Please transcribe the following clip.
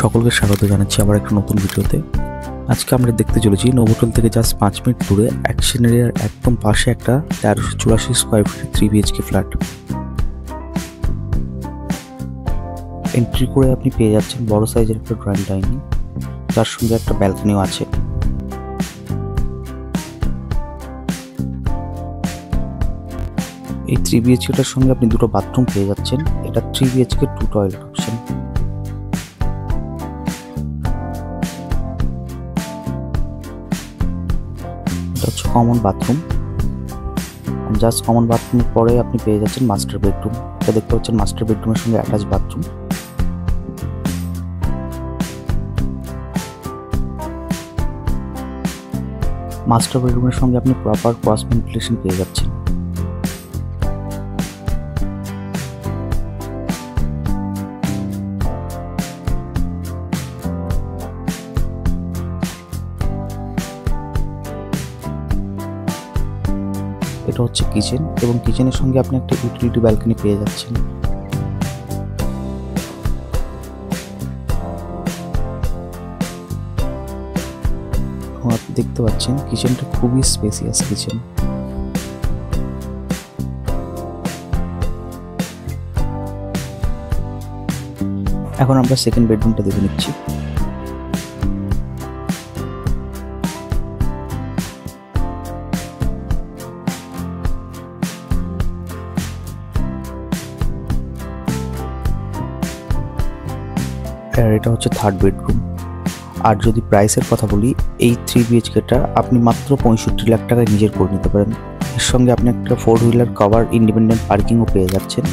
সকলকে স্বাগত জানাচ্ছি আবার একটা নতুন ভিডিওতে। আজকে আমরা দেখতে চলেছি নোভোটেল থেকে জাস্ট 5 মিনিট দূরে অ্যাকশন এরিয়ার একদম পাশে একটা 1384 স্কোয়ার ফিটের 3 BHK ফ্ল্যাট। এন্ট্রি করে আপনি পেয়ে যাচ্ছেন বড় সাইজের একটা ড্রয়িং ডাইনিং, তার সঙ্গে একটা ব্যালকনিও আছে। এই 3 BHKটার সঙ্গে আপনি দুটো বাথরুম পেয়ে যাচ্ছেন। এটা 3 BHK 2 toilet option. Common bathroom, just common বাথরুমের পরে আপনি পেয়ে যাচ্ছেন মাস্টার বেডরুম। এটা দেখতে পাচ্ছেন মাস্টার বেডরুমের সঙ্গে অ্যাটাচ বাথরুম। মাস্টার বেডরুমের সঙ্গে আপনি প্রপার ক্রস ভেন্টিলেশন পেয়ে যাচ্ছেন। এটা হচ্ছে কিচেন, এবং কিচেনের সঙ্গে আপনি একটা ইউটিলিটি ব্যালকনি পেয়ে যাচ্ছেন। আপনি দেখতে পাচ্ছেন কিচেনটা খুবই স্পেসিয়াস কিচেন। এখন আমরা সেকেন্ড বেডরুমটা দেখে নিচ্ছি। আর এটা হচ্ছে থার্ড বেডরুম। আর যদি প্রাইসের কথা বলি, এই 3 BHKটা আপনি মাত্র 65 লাখ টাকায় নিজের করে নিতে পারেন। এর সঙ্গে আপনি একটা 4 হুইলার কভার ইন্ডিপেন্ডেন্ট পার্কিংও পেয়ে যাচ্ছেন।